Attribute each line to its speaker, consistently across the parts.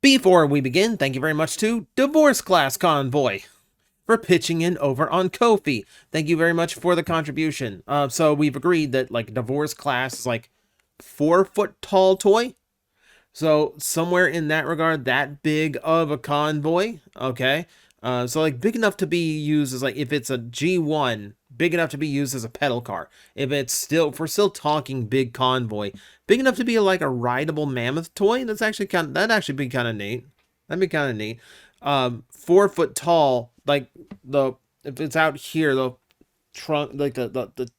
Speaker 1: Before we begin, thank you very much to Divorce Class Convoy for pitching in over on Ko-fi. Thank you very much for the contribution. So we've agreed that like Divorce Class is like 4-foot tall toy. So somewhere in that regard, that big of a convoy. Okay. So like big enough to be used as like, if it's a G1, big enough to be used as a pedal car. If we're still talking big convoy, big enough to be like a rideable mammoth toy. That'd actually be kind of neat. That'd be kind of neat. 4 foot tall, like if it's out here, the trunk, like the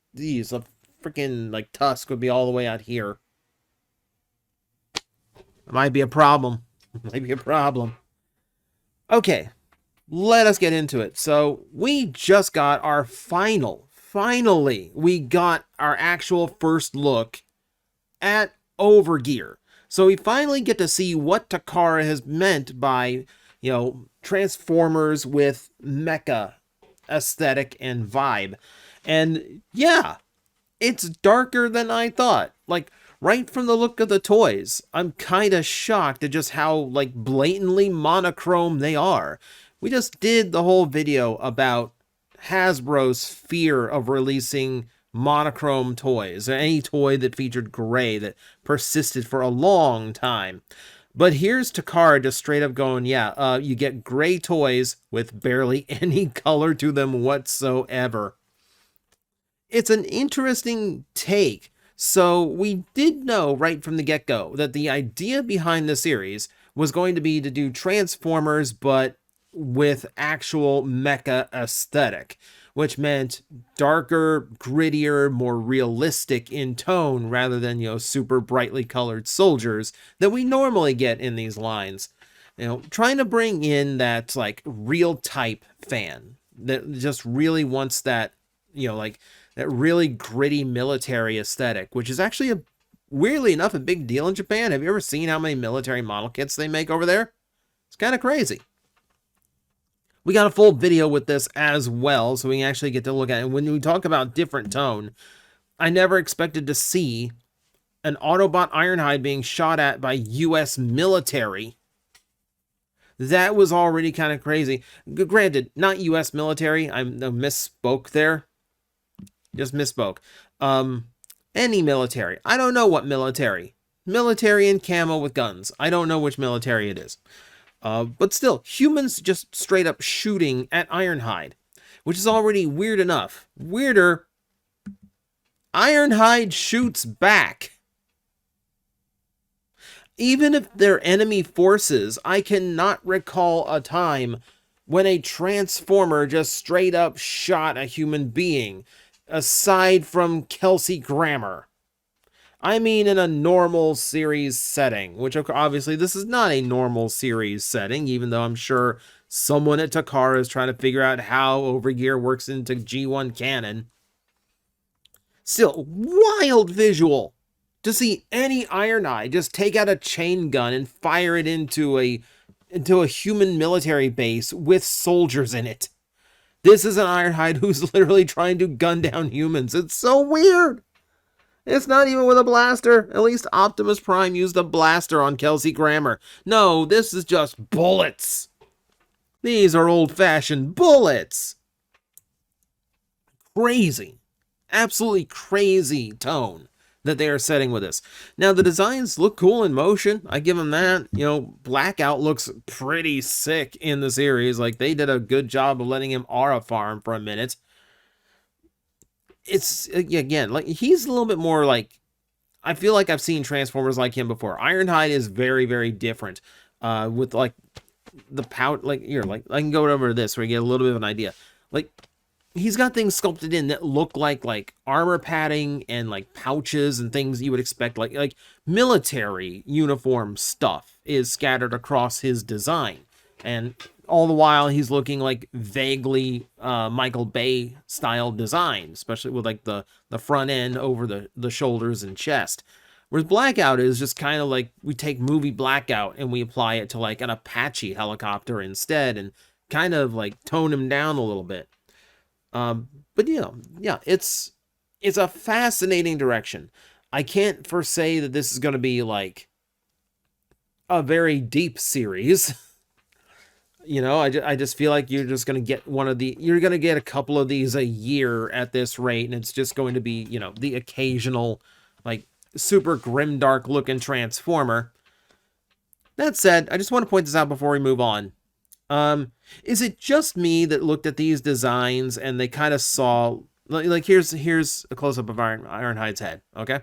Speaker 1: freaking like tusk would be all the way out here. It might be a problem. Okay, let us get into it. So we just got our finally, we got our actual first look at Overgear. So we finally get to see what Takara has meant by, Transformers with mecha aesthetic and vibe. And yeah, it's darker than I thought. Like, right from the look of the toys, I'm kind of shocked at just how, like, blatantly monochrome they are. We just did the whole video about Hasbro's fear of releasing monochrome toys, or any toy that featured gray that persisted for a long time. But here's Takara just straight up going, you get gray toys with barely any color to them whatsoever. It's an interesting take. So we did know right from the get-go that the idea behind the series was going to be to do Transformers, but with actual mecha aesthetic, which meant darker, grittier, more realistic in tone rather than, super brightly colored soldiers that we normally get in these lines. Trying to bring in that, like, real type fan that just really wants that, that really gritty military aesthetic, which is actually, weirdly enough, a big deal in Japan. Have you ever seen how many military model kits they make over there? It's kind of crazy. We got a full video with this as well, so we can actually get to look at it. And when we talk about different tone, I never expected to see an Autobot Ironhide being shot at by U.S. military. That was already kind of crazy. Granted, not U.S. military. I misspoke there. Just misspoke. Any military. I don't know what military. Military in camo with guns. I don't know which military it is. But still, humans just straight up shooting at Ironhide, which is already weird enough. Weirder, Ironhide shoots back. Even if they're enemy forces, I cannot recall a time when a Transformer just straight up shot a human being, aside from Kelsey Grammer. I mean in a normal series setting, which obviously this is not a normal series setting, even though I'm sure someone at Takara is trying to figure out how Overgear works into G1 canon. Still, wild visual to see any Ironhide just take out a chain gun and fire it into a human military base with soldiers in it. This is an Ironhide who's literally trying to gun down humans. It's so weird. It's not even with a blaster. At least Optimus Prime used a blaster on Kelsey Grammer. No, this is just bullets. These are old-fashioned bullets. Crazy. Absolutely crazy tone that they are setting with this. Now, the designs look cool in motion. I give them that. Blackout looks pretty sick in the series. Like, they did a good job of letting him aura farm for a minute. It's, again, like, he's a little bit more like, I feel like I've seen Transformers like him before. Ironhide is very, very different, with, like, the pout, like, here, like, I can go over to this where you get a little bit of an idea. Like, he's got things sculpted in that look like armor padding and, like, pouches and things you would expect, like military uniform stuff is scattered across his design. And all the while, he's looking like vaguely Michael Bay style design, especially with like the front end over the shoulders and chest. Whereas Blackout is just kind of like we take movie Blackout and we apply it to like an Apache helicopter instead and kind of like tone him down a little bit. But yeah, it's a fascinating direction. I can't foresee that this is going to be like a very deep series. You know, I just feel like you're just going to get you're going to get a couple of these a year at this rate, and it's just going to be, you know, the occasional, like, super grimdark looking Transformer. That said, I just want to point this out before we move on. Is it just me that looked at these designs and they kind of saw, like, here's a close-up of Ironhide's head, okay?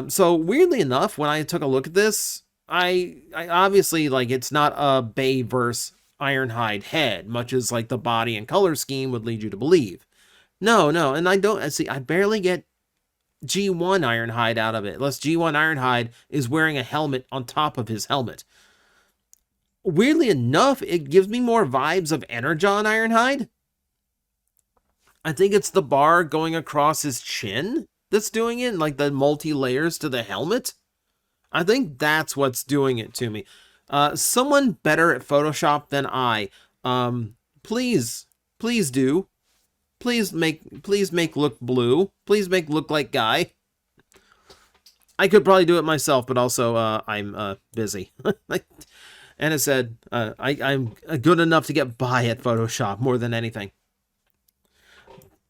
Speaker 1: So weirdly enough, when I took a look at this, I obviously, like, it's not a Bayverse Ironhide head, much as, like, the body and color scheme would lead you to believe. No, and I barely get G1 Ironhide out of it, unless G1 Ironhide is wearing a helmet on top of his helmet. Weirdly enough, it gives me more vibes of Energon Ironhide. I think it's the bar going across his chin that's doing it, like the multi-layers to the helmet. I think that's what's doing it to me. Someone better at Photoshop than I. Please do. Please make look blue. Please make look like Guy. I could probably do it myself, but also I'm busy. And I said, I'm good enough to get by at Photoshop more than anything.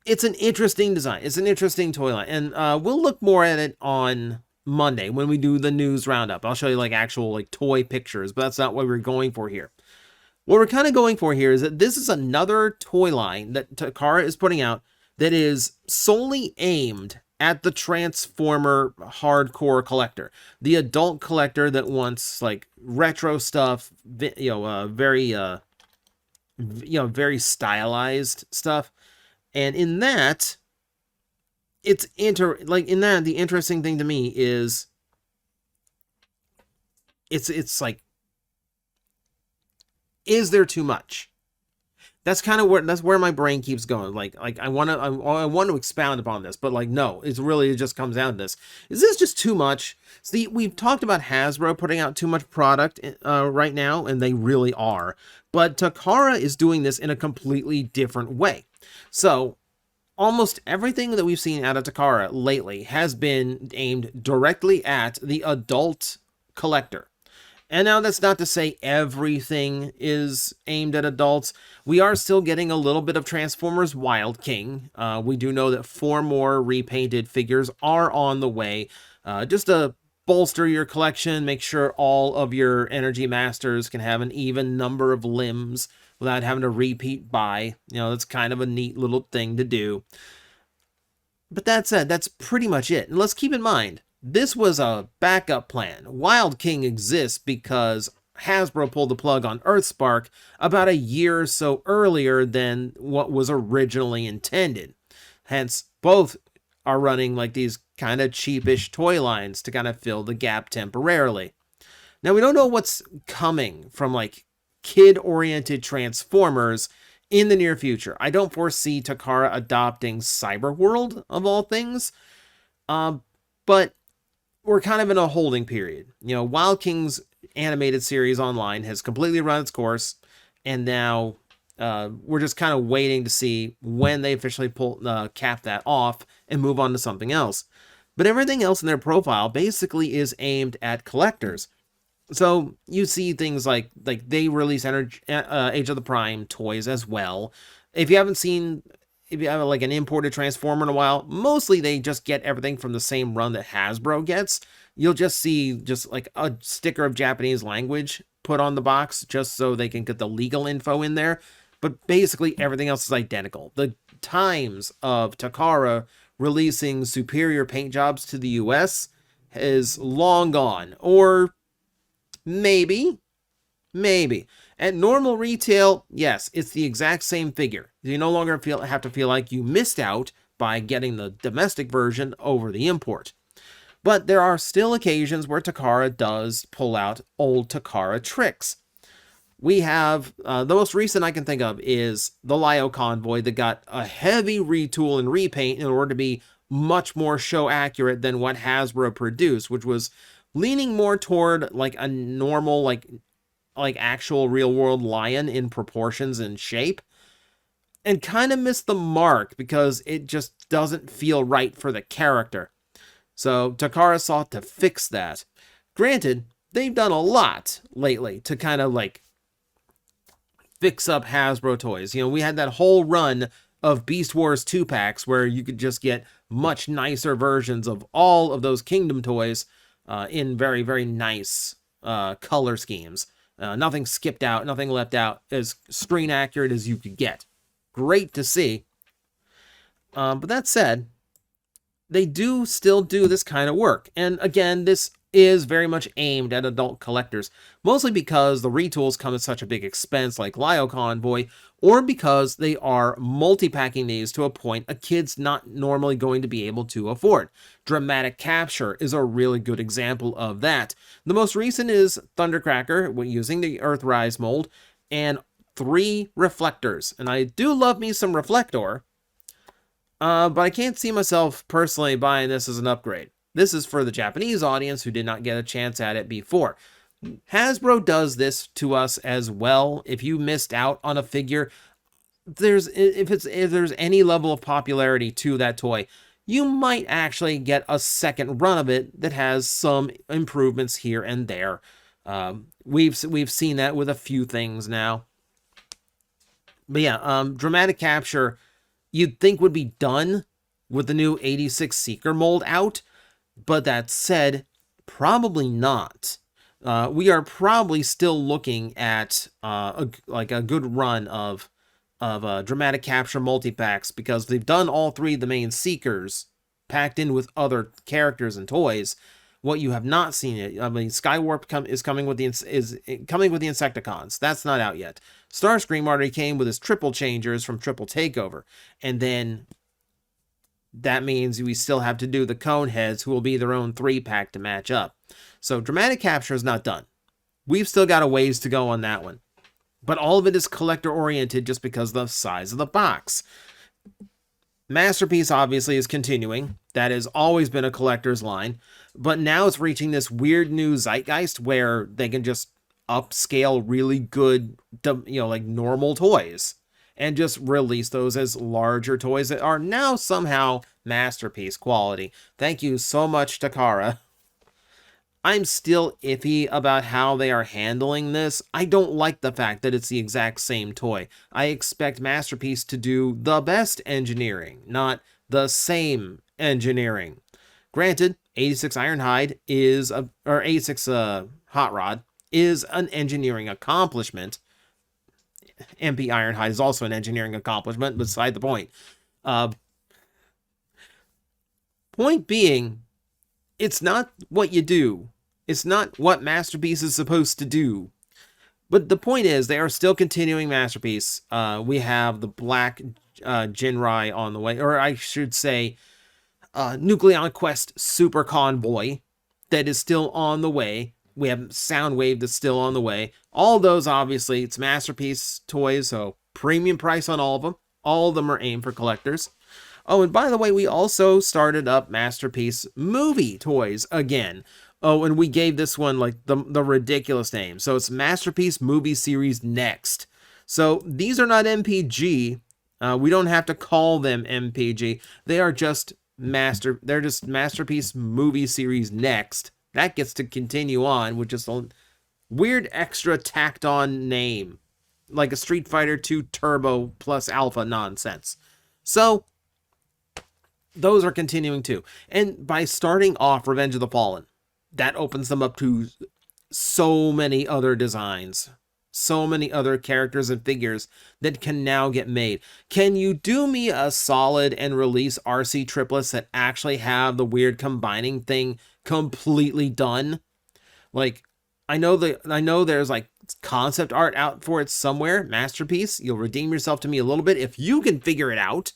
Speaker 1: It's an interesting design. It's an interesting toy line, and we'll look more at it on Monday when we do the news roundup. I'll show you like actual like toy pictures, but that's not what we're going for here. What we're kind of going for here is that this is another toy line that Takara is putting out that is solely aimed at the Transformer hardcore collector, the adult collector that wants like retro stuff, very stylized stuff. And in that, the interesting thing to me is it's like, is there too much? That's where my brain keeps going. Like I want to expound upon this, but like, no, it just comes down to this. Is this just too much? See, we've talked about Hasbro putting out too much product right now, and they really are. But Takara is doing this in a completely different way. So almost everything that we've seen out of Takara lately has been aimed directly at the adult collector. And now that's not to say everything is aimed at adults. We are still getting a little bit of Transformers Wild King. We do know that 4 more repainted figures are on the way. Just to bolster your collection, make sure all of your Energy Masters can have an even number of limbs without having to repeat buy. You know, that's kind of a neat little thing to do. But that said, that's pretty much it. And let's keep in mind, this was a backup plan. Wild King exists because Hasbro pulled the plug on Earthspark about a year or so earlier than what was originally intended. Hence, both are running like these kind of cheapish toy lines to kind of fill the gap temporarily. Now, we don't know what's coming from like kid-oriented Transformers in the near future. I don't foresee Takara adopting Cyberworld of all things, but we're kind of in a holding period. You know, Wild King's animated series online has completely run its course, and now we're just kind of waiting to see when they officially cap that off and move on to something else. But everything else in their profile basically is aimed at collectors. So you see things like they release Age of the Prime toys as well. If you have like an imported Transformer in a while, mostly they just get everything from the same run that Hasbro gets. You'll just see just like a sticker of Japanese language put on the box just so they can get the legal info in there. But basically everything else is identical. The times of Takara releasing superior paint jobs to the US is long gone. Or maybe. At normal retail, yes, it's the exact same figure. You no longer have to feel like you missed out by getting the domestic version over the import. But there are still occasions where Takara does pull out old Takara tricks. We have, the most recent I can think of is the Lio Convoy that got a heavy retool and repaint in order to be much more show accurate than what Hasbro produced, which was leaning more toward like a normal, like actual real world lion in proportions and shape, and kind of missed the mark because it just doesn't feel right for the character. So Takara sought to fix that. Granted, they've done a lot lately to kind of like fix up Hasbro toys. You know, we had that whole run of Beast Wars 2-packs where you could just get much nicer versions of all of those Kingdom toys in very, very nice color schemes. Nothing skipped out, nothing left out, as screen accurate as you could get. Great to see. But that said, they do still do this kind of work. And again, this is very much aimed at adult collectors, mostly because the retools come at such a big expense like Lio Convoy, or because they are multi-packing these to a point a kid's not normally going to be able to afford. Dramatic Capture is a really good example of that. The most recent is Thundercracker using the Earthrise mold and 3 reflectors. And I do love me some Reflector, but I can't see myself personally buying this as an upgrade. This is for the Japanese audience who did not get a chance at it before. Hasbro does this to us as well. If you missed out on a figure, if there's any level of popularity to that toy, you might actually get a second run of it that has some improvements here and there. We've seen that with a few things now. But yeah, Dramatic Capture, you'd think would be done with the new 86 Seeker mold out. But that said, probably not. We are probably still looking at a good run of Dramatic Capture multi-packs, because they've done all 3 of the main Seekers packed in with other characters and toys. What you have not seen it, I mean, Skywarp is coming with the Insecticons. That's not out yet. Starscream already came with his triple changers from Triple Takeover, and then that means we still have to do the Coneheads, who will be their own 3-pack to match up. So Dramatic Capture is not done. We've still got a ways to go on that one. But all of it is collector-oriented just because of the size of the box. Masterpiece, obviously, is continuing. That has always been a collector's line. But now it's reaching this weird new zeitgeist where they can just upscale really good, like normal toys, and just release those as larger toys that are now somehow Masterpiece quality. Thank you so much, Takara. I'm still iffy about how they are handling this. I don't like the fact that it's the exact same toy. I expect Masterpiece to do the best engineering, not the same engineering. Granted, 86 Ironhide or 86 Hot Rod is an engineering accomplishment. MP Ironhide is also an engineering accomplishment, beside the point. Point being, it's not what you do. It's not what Masterpiece is supposed to do. But the point is, they are still continuing Masterpiece. We have the Black Jinrai on the way, or I should say, Nucleon Quest Super Convoy that is still on the way. We have Soundwave that's still on the way. All those, obviously, it's Masterpiece toys, so premium price on all of them. All of them are aimed for collectors. Oh, and by the way, we also started up Masterpiece movie toys again. Oh, and we gave this one like the ridiculous name. So it's Masterpiece Movie Series Next. So these are not MPG. We don't have to call them MPG. They are just they're just Masterpiece Movie Series Next. That gets to continue on with just a weird extra tacked on name, like a Street Fighter 2 Turbo plus Alpha nonsense. So those are continuing too. And by starting off Revenge of the Fallen, that opens them up to so many other designs, so many other characters and figures that can now get made. Can you do me a solid and release RC triplets that actually have the weird combining thing completely done? Like, I know there's like concept art out for it somewhere. Masterpiece, you'll redeem yourself to me a little bit if you can figure it out.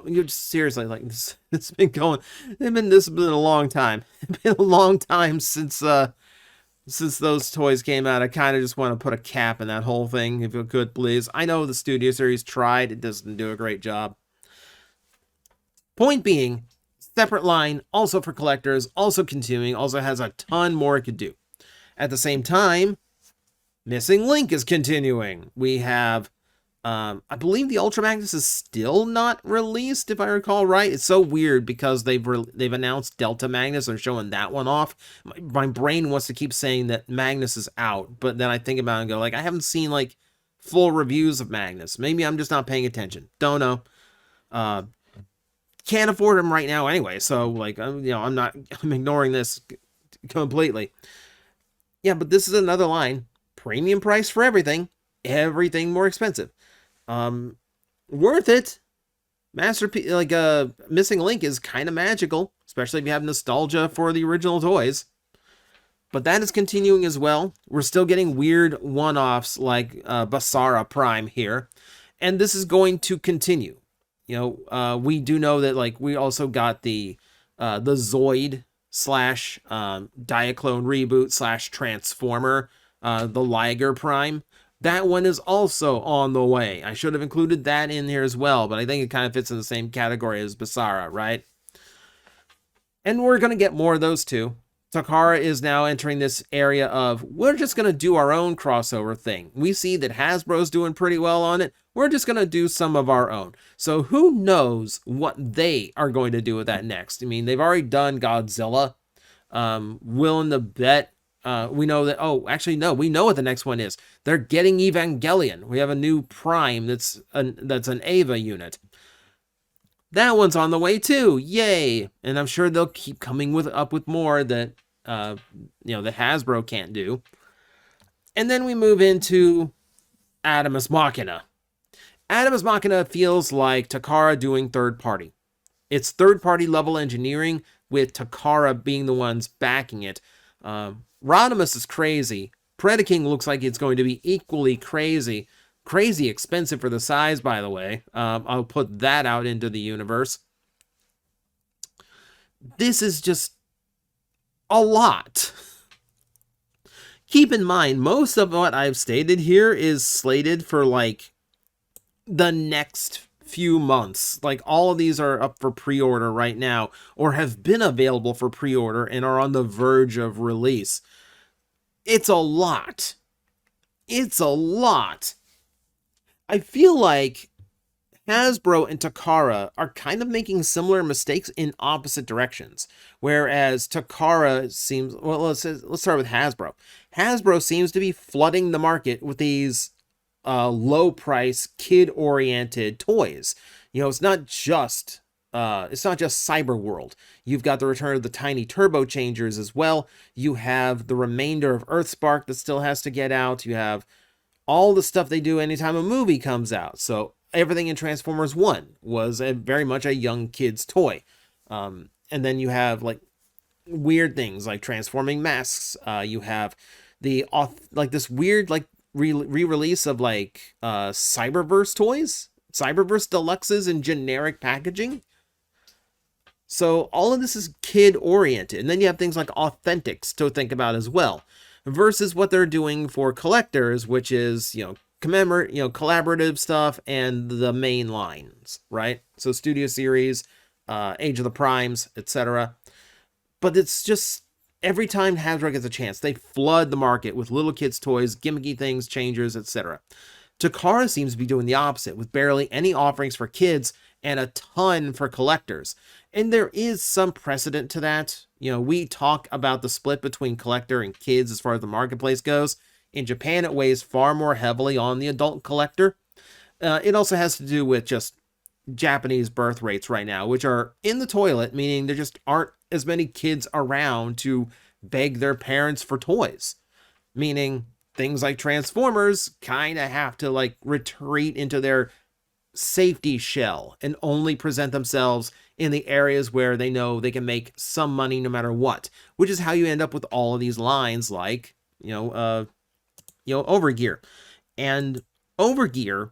Speaker 1: You're just seriously like this. It's been going. This has been a long time. It's been a long time since those toys came out. I kind of just want to put a cap in that whole thing, if you could, please. I know the Studio Series tried. It doesn't do a great job. Point being, separate line, also for collectors, also continuing, also has a ton more it could do. At the same time, Missing Link is continuing. We have I believe the Ultra Magnus is still not released, if I recall right. It's so weird because they've announced Delta Magnus and showing that one off. My brain wants to keep saying that Magnus is out, but then I think about it and go, like, I haven't seen, like, full reviews of Magnus. Maybe I'm just not paying attention. Don't know. Uh, can't afford him right now anyway, so, like, I'm ignoring this completely. Yeah, but this is another line. Premium price for everything. Everything more expensive. Worth it. Masterpiece, like Missing Link is kind of magical, especially if you have nostalgia for the original toys. But that is continuing as well. We're still getting weird one-offs like Basara Prime here, and this is going to continue. We do know that like we also got the Zoid slash Diaclone reboot slash Transformer, the Liger Prime. That one is also on the way. I should have included that in here as well, but I think it kind of fits in the same category as Basara, right? And we're going to get more of those too. Takara is now entering this area of, we're just going to do our own crossover thing. We see that Hasbro's doing pretty well on it. We're just going to do some of our own. So who knows what they are going to do with that next? I mean, they've already done Godzilla. Willing to bet. We know that, no, we know what the next one is. They're getting Evangelion. We have a new Prime that's an Ava unit. That one's on the way too. Yay! And I'm sure they'll keep coming up with more that that Hasbro can't do. And then we move into Adamus Machina. Adamus Machina feels like Takara doing third party. It's third party level engineering with Takara being the ones backing it. Rodimus is crazy. Predaking looks like it's going to be equally crazy. Crazy expensive for the size, by the way. I'll put that out into the universe. This is just a lot. Keep in mind, most of what I've stated here is slated for, like, the next few months. Like, all of these are up for pre-order right now, or have been available for pre-order and are on the verge of release. It's a lot. It's a lot. I feel like Hasbro and Takara are kind of making similar mistakes in opposite directions. Whereas Takara seems, well, let's start with Hasbro. Hasbro seems to be flooding the market with these low price, kid-oriented toys. It's not just Cyber World. You've got the return of the tiny turbo changers as well. You have the remainder of Earthspark that still has to get out. You have all the stuff they do anytime a movie comes out. So everything in Transformers 1 was very much a young kid's toy. And then you have like weird things like transforming masks. You have this weird like re-release of like Cyberverse toys, Cyberverse Deluxes in generic packaging. So all of this is kid oriented. And then you have things like Authentics to think about as well, versus what they're doing for collectors, which is, collaborative stuff and the main lines, right? So Studio Series, Age of the Primes, etc. But it's just, every time Hasbro gets a chance, they flood the market with little kids' toys, gimmicky things, changers, etc. Takara seems to be doing the opposite, with barely any offerings for kids and a ton for collectors. And there is some precedent to that. We talk about the split between collector and kids as far as the marketplace goes. In Japan, it weighs far more heavily on the adult collector. It also has to do with just Japanese birth rates right now, which are in the toilet, meaning there just aren't as many kids around to beg their parents for toys. Meaning things like Transformers kind of have to like retreat into their safety shell and only present themselves in the areas where they know they can make some money no matter what, which is how you end up with all of these lines like, Overgear. And Overgear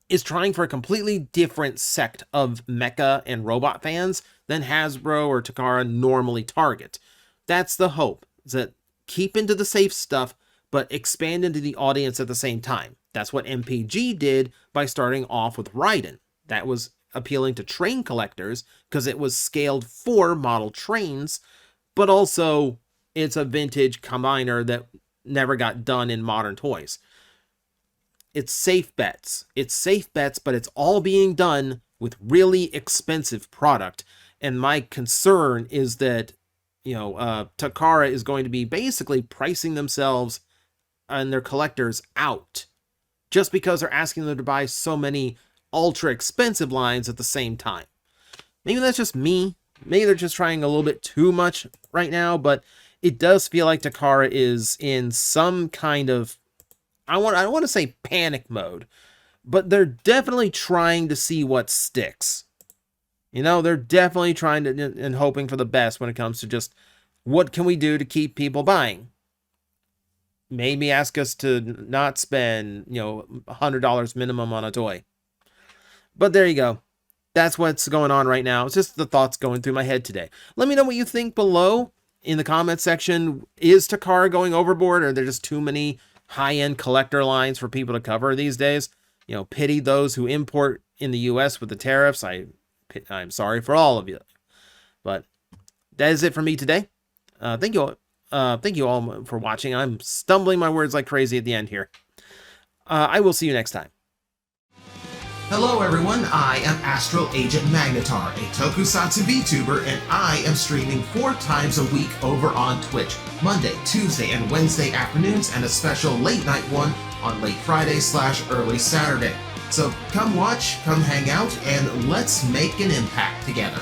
Speaker 1: is trying for a completely different sect of mecha and robot fans than Hasbro or Takara normally target. That's the hope, is that keep into the safe stuff, but expand into the audience at the same time. That's what MPG did by starting off with Raiden. That was appealing to train collectors because it was scaled for model trains, but also it's a vintage combiner that never got done in modern toys. it's safe bets. It's safe bets, but it's all being done with really expensive product. And my concern is that, Takara is going to be basically pricing themselves and their collectors out just because they're asking them to buy so many ultra expensive lines at the same time. Maybe that's just me. Maybe they're just trying a little bit too much right now, but it does feel like Takara is in some kind of, I don't want to say panic mode, but they're definitely trying to see what sticks. They're definitely trying to and hoping for the best when it comes to just what can we do to keep people buying. Maybe ask us to not spend, $100 minimum on a toy. But there you go. That's what's going on right now. It's just the thoughts going through my head today. Let me know what you think below in the comment section. Is Takara going overboard, or are there just too many high-end collector lines for people to cover these days? Pity those who import in the U.S. with the tariffs. I'm sorry for all of you. But that is it for me today. Thank you all for watching. I'm stumbling my words like crazy at the end here. I will see you next time.
Speaker 2: Hello everyone, I am Astral Agent Magnetar, a Tokusatsu VTuber, and I am streaming 4 times a week over on Twitch, Monday, Tuesday, and Wednesday afternoons, and a special late night one on late Friday/early Saturday. So come watch, come hang out, and let's make an impact together.